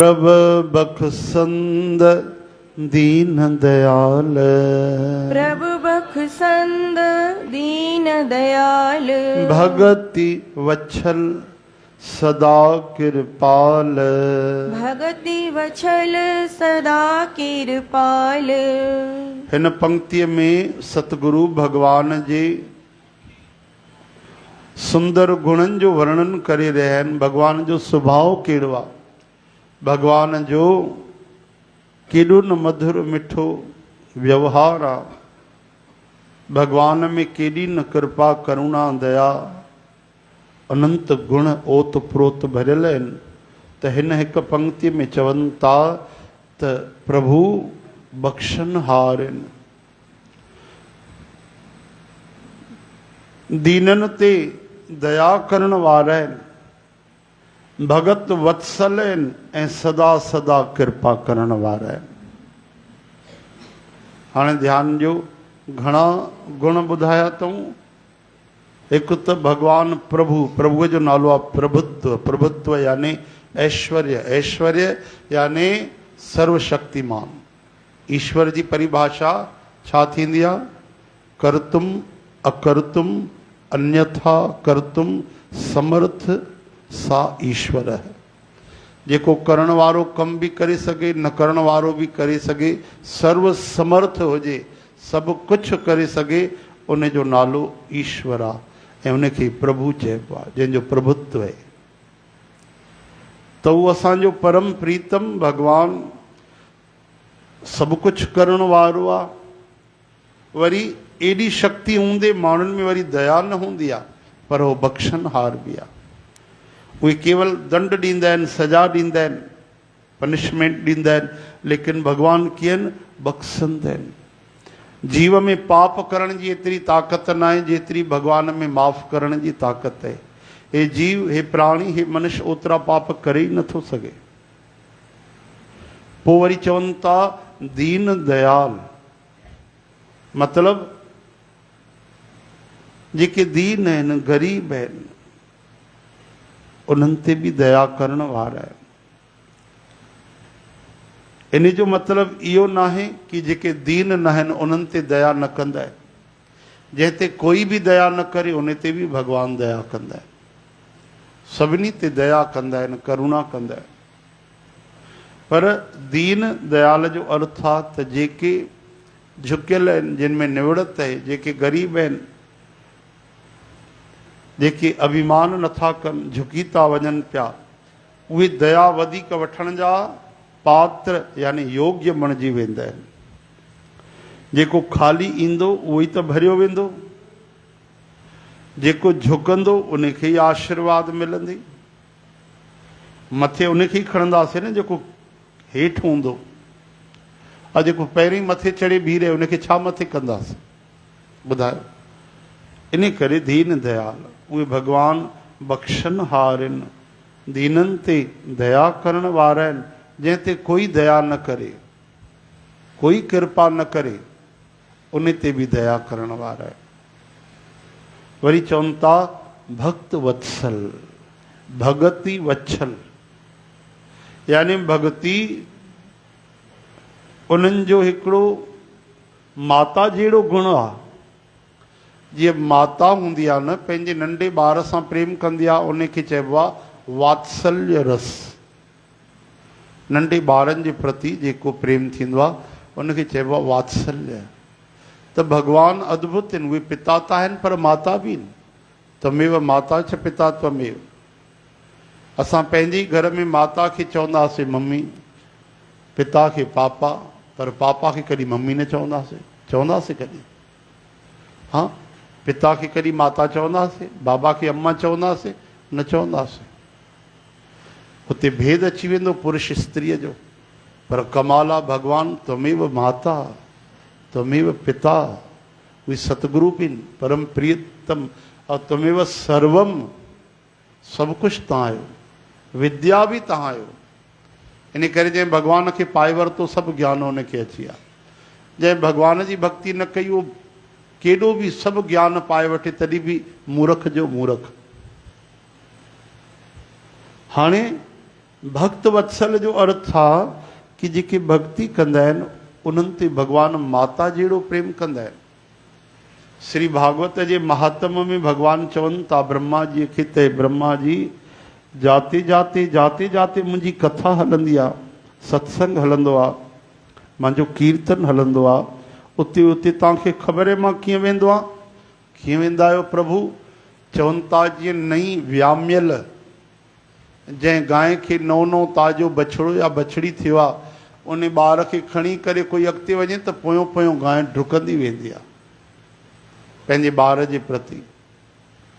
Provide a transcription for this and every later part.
प्रभ बख्शंद दीन दयाल। प्रभु बख्शंद दीन दयाल। भगति वत्सल सदा कृपाल। भगति वत्सल सदा कृपाल। हिन पंक्तिअ में सतगुरु भगवान जे सुंदर गुणन जो वर्णन करे रहिया आहिनि। भगवान जो स्वभाव कहिड़ो आहे, भगवान जो केॾो न मधुर मिठो व्यवहार आहे, भगवान में केॾी न कृपा करुणा दया अनंत गुण ओत प्रोत भरियल आहिनि। त हिन हिकु पंक्ति में चवनि था त प्रभु बख़्शनहार आहिनि, दीननि ते दया करण वारा आहिनि, भगत वत्सल आहिनि ऐं सदा सदा कृपा करण वारा आहिनि। हाणे ध्यान ॾियो, घणा गुण ॿुधाया अथऊं। हिकु त भगवान प्रभु, प्रभुअ जो नालो आहे प्रभुत्व। प्रभुत्व यानी ऐश्वर्य, ऐश्वर्य यानी सर्वशक्तिमान। ईश्वर जी परिभाषा छा थींदी आहे? कर्तुम अकर्तुम अन्यथा कर्तुम समर्थ सा ईश्वर है। जेको करण वारो कम भी करे सके, न करण वारो भी करे सके, सर्व समर्थ हुजे, सब कुछ करे सके, उन जो नालो ईश्वर आहे ऐं उनखे प्रभु चइबो आहे, जंहिंजो प्रभुत्व आहे। त उहो असांजो परम प्रीतम भगवान सब कुछ करण वारो आहे। वरी एॾी शक्ति हूंदे माण्हुनि में वरी दया न हूंदी आहे, पर उहो बख़्शनहार बि आहे। उहे केवल दंड ॾींदा आहिनि, सजा ॾींदा आहिनि, पनिशमेंट ॾींदा आहिनि, लेकिन भॻवान कीअं बख़्शंदा आहिनि। जीव में पाप करण जी एतिरी ताक़त न आहे जेतिरी भॻवान में माफ़ करण जी ताक़त आहे। हे जीव, हे प्राणी, हे मनुष्य ओतिरा पाप करे ई नथो सघे। पोइ वरी चवनि था दीन दयाल, मतिलब जेके दीन आहिनि, ग़रीब आहिनि, उन्हनि ते बि दया करण वारा आहिनि। इन जो मतिलब इहो न आहे कि जेके दीन न आहिनि उन्हनि ते दया न कंदा आहिनि। जंहिं ते कोई बि दया न करे उन ते बि भॻवान दया कंदा आहिनि। सभिनी ते दया कंदा आहिनि, करुणा कंदा आहिनि। पर दीन दयाल जो अर्थ आहे त जेके झुकियल आहिनि, जिन में निवड़त आहे, जेके ग़रीब आहिनि, जेके अभिमान नथा कनि, झुकी था वञनि पिया, उहे दया वधीक वठण जा पात्र यानी योग्य बणिजी वेंदा आहिनि। जेको ख़ाली ईंदो उहो ई त भरियो वेंदो, जेको झुकंदो उनखे ई आशीर्वाद मिलंदी। मथे उनखे ई खणंदासीं न जेको हेठि हूंदो। और जेको पहिरीं मथे चढ़े बीह रहे उनखे छा मथे कंदासीं, ॿुधायो। इन करे दीन दयाल, उहे भगवान बख़्शनहार आहिनि, दीननि ते दया करण वारा आहिनि। जंहिं ते कोई दया न करे, कोई कृपा न करे, उन ते बि दया करण वारा आहिनि। वरी चवनि था भक्त वत्सल, भगति वत्सल यानी भगति उन्हनि जो हिकिड़ो माता जहिड़ो गुण आहे। जीअं माता हूंदी आहे न, पंहिंजे नंढे ॿार सां प्रेम कंदी आहे, उनखे चइबो आहे वात्सल्य रस। नंढे ॿारनि जे प्रति जेको प्रेम थींदो आहे उनखे चइबो आहे वात्सल्य। त भॻवान अद्भुत आहिनि, उहे पिता त आहिनि पर माता बि आहिनि। तमेव माता च पिता त्वमेव। असां पंहिंजे घर में माता खे चवंदासीं मम्मी, पिता खे पापा, पर पापा खे कॾहिं मम्मी न चवंदासीं। चवंदासीं कॾहिं? हा, पिता खे कॾहिं माता चवंदासीं, बाबा खे अम्मा चवंदासीं? न चवंदासीं। हुते भेद अची वेंदो पुरुष स्त्रीअ जो। पर कमाल आहे, भॻवान त्वमेव माता त्वमेव पिता, उहे सतगुरु बि आहिनि, परम प्रियतम। और त्वमेव सर्वम, सभु कुझु तव्हां आहियो, विद्या बि तव्हां आहियो। इन करे जंहिं भॻवान खे पाए वरितो सभु ज्ञान हुनखे अची विया। जंहिं भॻवान जी भक्ति न कई उहो केॾो बि सभु ज्ञान पाए वठे तॾहिं बि मूर्ख जो मूर्ख। हाणे भक्त वत्सल जो अर्थ था कि जेके भक्ति कंदा आहिनि उन्हनि ते भगवान माता जहिड़ो प्रेम कंदा आहिनि। श्री भागवत जे महात्म में भगवान चवनि था ब्रह्मा जी खे त ब्रह्मा जी जाते जाते जाते जाते मुंहिंजी कथा हलंदी आहे, सत्संग हलंदो आहे, मुंहिंजो कीर्तन हलंदो आहे, उते उते तव्हांखे ख़बर आहे मां कीअं वेंदो आहियां। कीअं वेंदा आहियो प्रभु? चवनि था जीअं नई व्यामियल जंहिं गांइ खे नओं नओं ताज़ो बछड़ो या बछड़ी थियो आहे उन ॿार खे खणी करे कोई अॻिते वञे त पोयों पोयों गांइ डुकंदी वेंदी आहे, पंहिंजे ॿार जे प्रति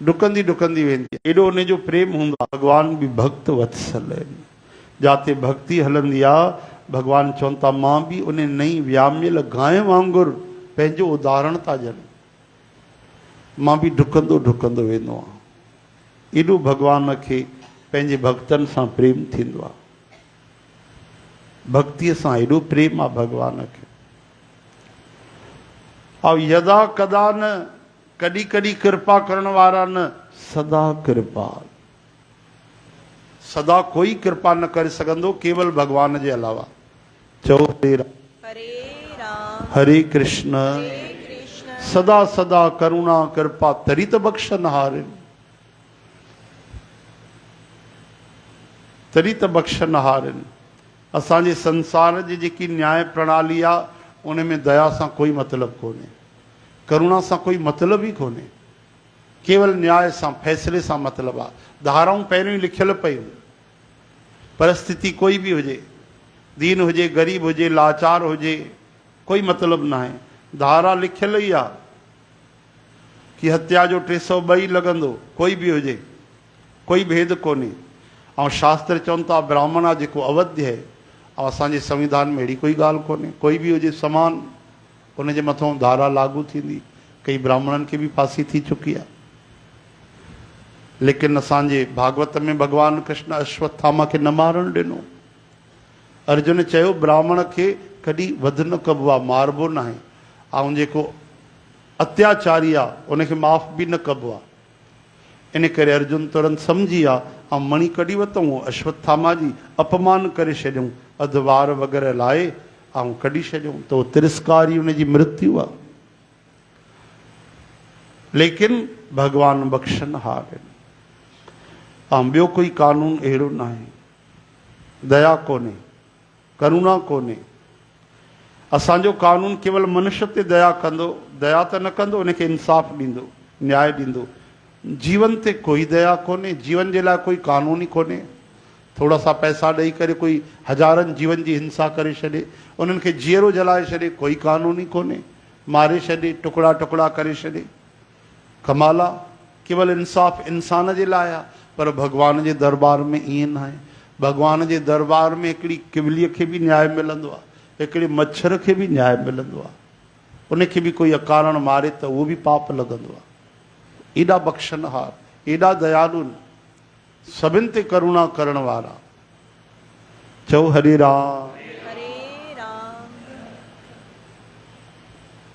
डुकंदी डुकंदी वेंदी आहे। एॾो उनजो प्रेम हूंदो आहे। भगवान बि भक्त वत्सल आहिनि। जाते भक्ति हलंदी आहे भगवान चवनि था मां बि उन नई व्यामियल गांइ वांगुरु पंहिंजो उदाहरण था ॾियनि, मां बि डुकंदो डुकंदो वेंदो आहियां। एॾो भगवान खे पंहिंजे भक्तनि सां प्रेम थींदो आहे। भक्तीअ सां एॾो प्रेम आहे भगवान खे। ऐं यदा कदा न, कॾहिं कॾहिं कृपा करण वारा न, सदा कृपा। सदा कोई कृपा न करे सघंदो केवल भगवान जे अलावा। चओ हरे राम हरे कृष्ण सदा सदा करुणा कृपा तरित बख्शन हारिन, तरित बख्शन हारिन। असांजे संसार जी जेकी न्याय प्रणाली आहे उन में दया सां कोई मतिलबु कोन्हे, करुणा सां कोई मतिलबु ई कोन्हे, केवल न्याय सां फ़ैसिले सां मतिलबु आहे। धाराऊं पहिरियों ई लिखियल पयूं, परिस्थिति कोई बि हुजे, दीन हुजे, ग़रीब हुजे, लाचार हुजे, कोई मतिलबु न आहे। धारा लिखियल ई आहे कि हत्या जो 302 लॻंदो, कोई बि हुजे, कोई भेद कोन्हे। ऐं शास्त्र चवनि था ब्राह्मण आहे जेको अवध्य आहे, ऐं असांजे संविधान में अहिड़ी कोई ॻाल्हि कोन्हे। कोई बि हुजे समान उनजे मथां धारा लागू थींदी। कई ब्राह्मणनि खे बि फांसी थी चुकी आहे। लेकिन असांजे भागवत में भगवान कृष्ण अश्वत्थामा खे न मारण ॾिनो। अर्जुन चयो ब्राह्मण खे कॾहिं वध न कबो आहे, मारबो न आहे, ऐं जेको अत्याचारी आहे उनखे माफ़ बि न कबो आहे। इन करे अर्जुन तुरंत सम्झी विया ऐं मणी कढी वरितऊं, अश्वत्थामा जी अपमान करे छॾियऊं, अधवार वग़ैरह लाहे ऐं कढी छॾियऊं, त उहो तिरस्कार ई उनजी मृत्यु आहे। लेकिन भगवान बख़्शन हार आहिनि। ऐं ॿियो कोई कानून अहिड़ो न आहे। दया कोन्हे, करुणा कोन्हे। असांजो कानून केवल मनुष्य ते दया कंदो, दया त न कंदो, उनखे इंसाफ़ ॾींदो, न्याय ॾींदो। जीवन ते कोई दया कोन्हे, जीवन जे लाइ कोई कानून ई कोन्हे। थोड़ा सा पैसा ॾेई करे कोई हज़ारनि जीवन जी हिंसा करे छॾे, उन्हनि खे जीअरो जलाए छॾे, कोई कानून ई कोन्हे। मारे छॾे, टुकड़ा टुकड़ा करे छॾे, कमाल आहे। केवल इंसाफ़ इंसान जे लाइ आहे, पर भगवान जे दरबार में ईअं न आहे। भगवान जे दरबार में हिकिड़ी किवलीअ खे बि न्याय मिलंदो आहे, हिकिड़े मच्छर खे बि न्याय मिलंदो आहे। उनखे बि कोई अकारण मारे त उहो बि पाप लॻंदो आहे। एॾा बख़्शनहार, एॾा दयालु, सभिनि ते करुणा करण वारा। चओ हरे राम।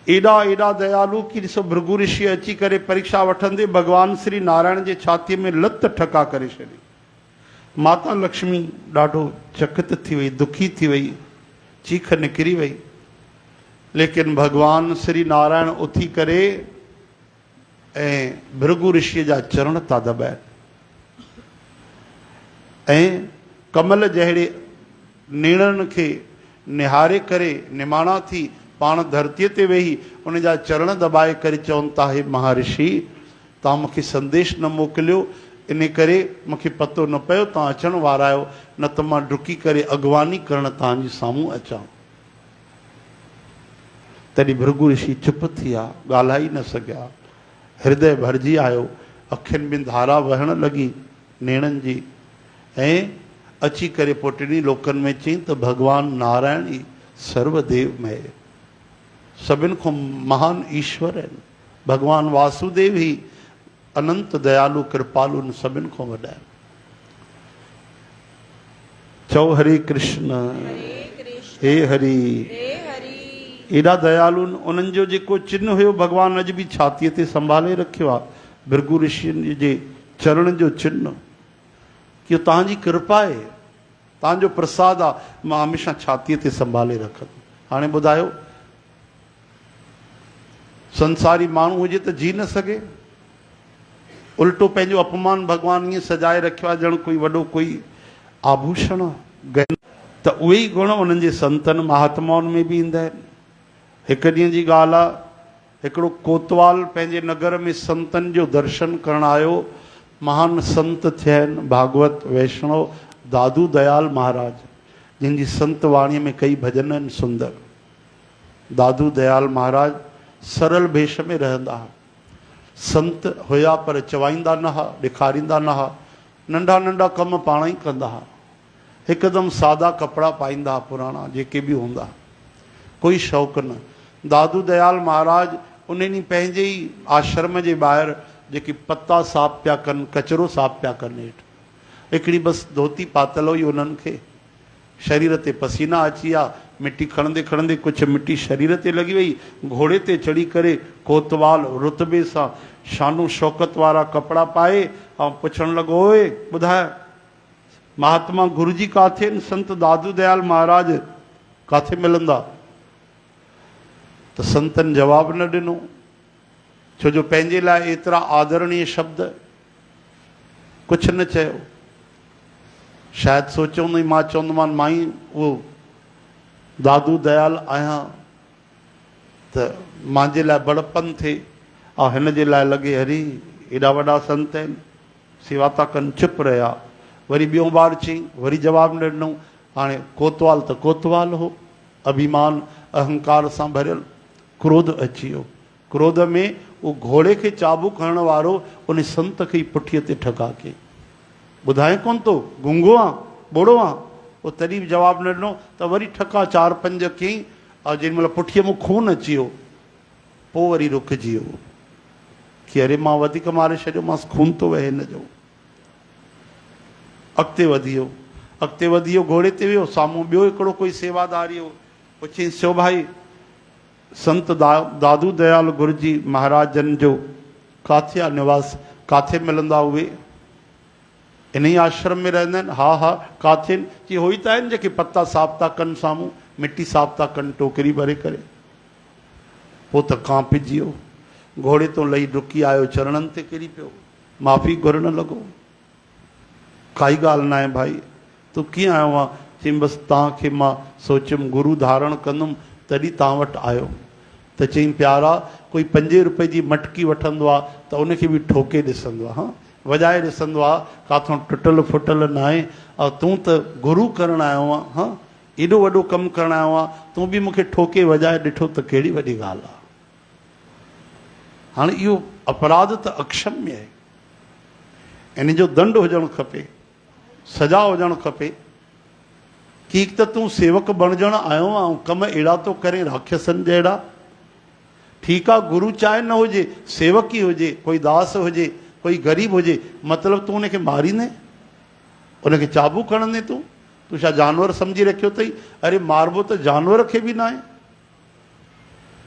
एॾा एॾा दयालु कि ॾिसो भृगु ऋषि अची करे परीक्षा वठंदे भगवान श्री नारायण जे छातीअ में लत ठका करे छॾी। माता लक्ष्मी ॾाढो चकित थी वई, दुखी थी वई, चीख निकिरी वई। लेकिन भगवान श्री नारायण उथी करे ऐं भृगु ऋषिअ जा चरण था दॿाइनि ऐं कमल जहिड़े नेणनि खे निहारे करे निमाणा थी पाण धरतीअ ते वेही उन जा चरण दॿाए करे चवनि था, हे महर्षि तव्हां मूंखे संदेश न मोकिलियो, इन करे मूंखे पतो न पियो तव्हां अचण वारा आहियो, न त मां डुकी करे अॻवानी करण तव्हांजे साम्हूं अचां। तॾहिं भृगु ऋषि चुप थी विया, ॻाल्हाए न सघिया, हृदय भरिजी आयो, अखियुनि में धारा वहण लॻी नेणनि जी। ऐं अची करे पोइ टिनी लोकनि में चई त भगवान नारायण ई सर्वदेव में सभिनि खां महान ईश्वर आहिनि। भगवान वासुदेव ई अनंत दयालु कृपालु सभिनि खां वॾा आहिनि। चओ हरे कृष्ण हे हरि। एॾा दयालु, उन्हनि जो जेको चिन्ह हुयो भगवान अॼु बि छातीअ ते संभाले रखियो आहे, भृगु ऋषियुनि जे चरण जो चिन्ह, कि तव्हांजी कृपा आहे, तव्हांजो प्रसाद आहे, मां हमेशह छातीअ ते संभाले रखंदुमि। हाणे ॿुधायो, संसारी माण्हू हुजे त जी न सघे, उल्टो पंहिंजो अपमान भॻवान ईअं सजाए रखियो आहे ॼण कोई वॾो कोई आभूषण आहे। त उहे ई गुण उन्हनि जे संतनि महात्माउनि में बि ईंदा आहिनि। हिकु ॾींहं जी ॻाल्हि आहे, हिकिड़ो कोतवाल पंहिंजे नगर में संतनि जो दर्शन करण आयो। महान संत थिया आहिनि, भागवत वैष्णव दादू दयाल महाराज, जिनजी संत वाणीअ में कई भजन आहिनि सुंदर। दादू दयाल महाराज सरल भेष में रहंदा हुआ। संत हुया पर चवाईंदा न हुआ, ॾेखारींदा न हुआ, नंढा नंढा कम पाण ई कंदा हुआ। हिकदमि सादा कपिड़ा पाईंदा हुआ, पुराणा जेके बि हूंदा, कोई शौक़ु न। दादू दयाल महाराज उन ॾींहुं पंहिंजे ई आश्रम जे ॿाहिरि जेके पता साफ़ पिया कनि, कचिरो साफ़ पिया कनि, हेठि हिकिड़ी बसि धोती पातल हुई। उन्हनि खे शरीर ते पसीना अची विया, मिटी खणंदे खणंदे कुझु मिटी शरीर ते लॻी वई। घोड़े ते चढ़ी करे कोतवाल रुतबे सां शानो शौकत वारा कपिड़ा पाए ऐं पुछणु लॻो, ओए ॿुधाए महात्मा गुरु जी काथे आहिनि, संत दादू दयाल महाराज काथे मिलंदा? त संतनि जवाबु न ॾिनो, छो जो पंहिंजे लाइ एतिरा आदरणीय शब्द कुझु न चयो। शायदि सोचियो हूंदई मां चवंदोमांनि मां ई उहो दादू दयाल आहियां त मुंहिंजे लाइ बड़पन थिए, ऐं हिन जे लाइ लॻे हरी एॾा वॾा संत आहिनि, सेवा था कनि, चुप रहिया। वरी ॿियो ॿार चई, वरी जवाबु न ॾिनऊं। हाणे कोतवाल त कोतवाल हो, अभिमान अहंकार सां भरियल, क्रोध अची वियो। क्रोध में उहो घोड़े खे चाबुक हणण वारो उन संत खे ई पुठीअ ते ठका कई। ॿुधाए कोन थो, गुंगो आहे, ॿोड़ो आहे। उहो तॾहिं बि जवाबु न ॾिनो त वरी ठका 4-5 कयईं, ऐं जेॾी महिल पुठीअ में खून अची वियो, पोइ वरी रुकिजी वियो कि अरे मां वधीक मारे छॾियोमांसि, खून थो वहे हिन जो। अॻिते वधी वियो, अॻिते वधी वियो, घोड़े ते वियो, साम्हूं ॿियो हिकिड़ो कोई सेवादारी हो। पुछी, सो भाई संत दादू दयाल गुरु जी महाराजनि जो काथे आहे निवास, काथे मिलंदा उहे? इन ई आश्रम में रहंदा आहिनि? हा हा। काथे? कि हो ई त आहिनि जेके पता साफ़ था कनि, साम्हूं मिटी साफ़ था कनि टोकरी भरे करे। पोइ त कांपिजी वियो, घोड़े तो लही डुकी आयो, चरणनि ते किरी पियो, माफ़ी घुरण लॻो। काई ॻाल्हि न आहे भाई, तूं कीअं आयो आहे? चई बसि तव्हांखे मां सोचियुमि गुरु धारण कंदुमि तॾहिं तव्हां वटि आयो। त चई प्यारा, कोई 5 रुपए जी मटकी वठंदो आहे त उनखे बि ठोके ॾिसंदो आहे, वॼाए ॾिसंदो आहे, काथों टुटल फुटल न आहे। ऐं तूं त गुरु करणु आयो आहे, एॾो वॾो कमु करणु आयो आहे, तूं बि मूंखे ठोके वॼाए ॾिठो त कहिड़ी वॾी ॻाल्हि आहे। हाणे इहो अपराध त अक्षम्य आहे, इन जो दंड हुजणु खपे, सजा हुजणु खपे। कि हिकु त तूं सेवक बणजणु आयो आहे ऐं कम अहिड़ा थो करे राक्षसनि जहिड़ा। ठीकु आहे, गुरु चाहे न हुजे, सेवक ई हुजे, कोई दास हुजे, कोई ग़रीब हुजे, मतिलबु तूं उनखे मारींदे, उनखे चाबुक हणंदे? तूं छा जानवर सम्झी रखियो अथई? अरे मारबो त जानवर खे बि न आहे,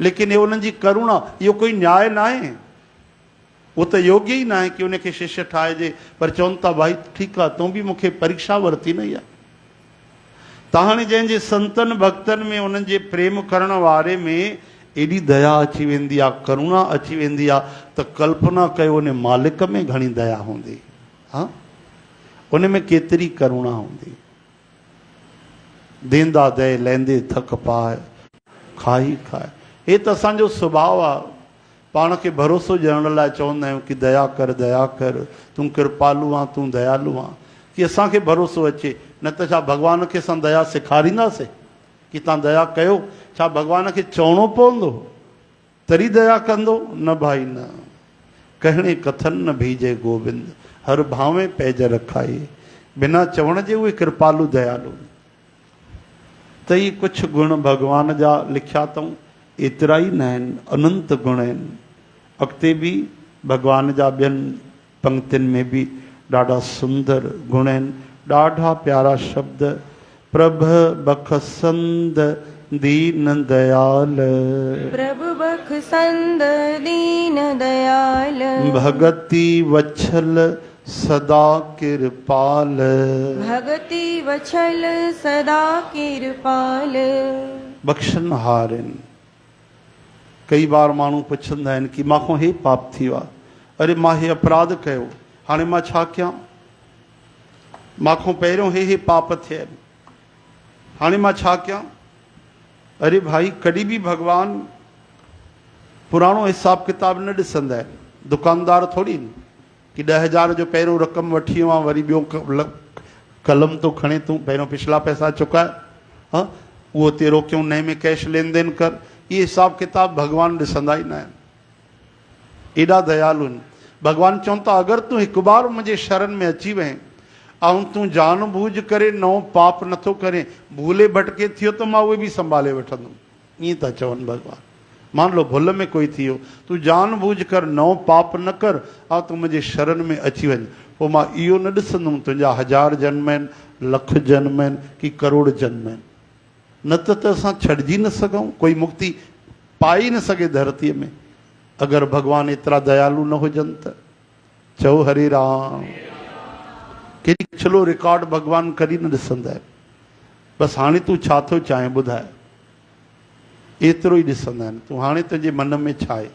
लेकिन हे उन्हनि जी करुणा, इहो कोई न्याय न आहे। उहो त योग्य ई न आहे कि उनखे शिष्य ठाहिजे, पर चवनि था भाई ठीकु आहे, तूं बि मूंखे परीक्षा वरिती न आहे। त हाणे जंहिंजे संतनि भक्तनि में उन्हनि जे प्रेम करण वारे में एॾी दया अची वेंदी आहे, करुणा अची वेंदी आहे, त कल्पना कयो उन मालिक में घणी दया हूंदी, हा, उन में केतिरी करुणा हूंदी। देंदा दे लहंदे थक पाए, खाई खाए, हे त असांजो सुभाउ आहे। पाण खे भरोसो ॾियण लाइ चवंदा आहियूं कि दया कर, तूं कृपालू आहे, तूं दयालू आहे, कि असांखे भरोसो अचे। न त छा भॻवान खे असां दया सेखारींदासीं कि तव्हां दया कयो? छा भॻवान खे चवणो पवंदो तरी दया कंदो? न भाई न। कहणे कथन न भीजे गोविंद, हर भावे पैज रखाई, बिना चवण जे उहे कृपालू दयालू। त इहे कुझु गुण भॻवान जा लिखिया अथऊं, एतिरा ई न आहिनि, अनंत गुण आहिनि। अॻिते बि भॻवान जा ॿियनि पंक्तियुनि में बि ॾाढा सुंदर गुण आहिनि, ॾाढा प्यारा शब्द। प्रभ बखसंद दीन दयाल, प्रभु बखसंद दीन दयाल, भगति वत्सल सदा कृपाल। भगति वछल सदा कृपाल। बख्शनहार आहिनि। कई बार माण्हू पुछंदा आहिनि कि मां हे पाप थी वियो आहे, अरे मां हे अपराध कयो, हाणे मां छा कयां? मां पहिरियों हे पाप थिया आहिनि, हाणे मां छा कयां? अरे भाई, कॾहिं बि भॻवान पुराणो हिसाब किताब न ॾिसंदा आहिनि। दुकानदार थोरी कि 10,000 जो पहिरियों रक़म वठी वियो आहे, वरी ॿियो कलम तो खणे, तूं पहिरियों पिछला पैसा चुकाए, हाँ उहो तेरो क्यों, नए में कैश लेन देन कर। ये हिसाब किताब भगवान ॾिसंदा ई न आहिनि। एॾा दयालु आहिनि। भगवान चवनि था अगरि तूं हिकु बार मुंहिंजे शरण में अची वएं ऐं तूं जान बूझ करे नओं पाप नथो करे, भूले भटके थियो त मां उहे बि संभाले वठंदुमि। ईअं था चवनि भगवान। मान लो भुल में कोई थी वियो, तूं जान बूझ कर नओं पाप न कर ऐं तूं मुंहिंजे शरण में अची वञ, पोइ मां इहो न ॾिसंदुमि तुंहिंजा 1000 जन्म आहिनि, लख जन्म आहिनि कि करोड़ जन्म आहिनि। न त असां छॾिजी न सघूं, कोई मुक्ति पाई न सघे धरतीअ में अगरि भगवान एतिरा दयालु न हुजनि त। चओ हरे राम। केॾी पिछलो रिकॉर्ड भगवान कॾहिं न ॾिसंदा आहिनि। बसि हाणे तूं छा थो चाहे ॿुधाए, एतिरो ई ॾिसंदा आहिनि। तूं हाणे तुंहिंजे मन में छा आहे।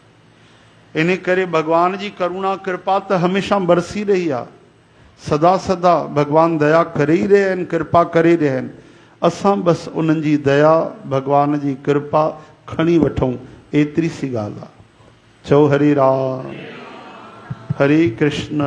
इन करे भगवान जी करुणा कृपा त हमेशह बरसी रही आहे। सदा सदा भगवान दया करे ई रहिया आहिनि, कृपा करे रहिया आहिनि। असां बसि उन्हनि जी दया, भगवान जी कृपा खणी वठूं, एतिरी सी ॻाल्हि आहे। चओ हरे राम, हरे कृष्ण।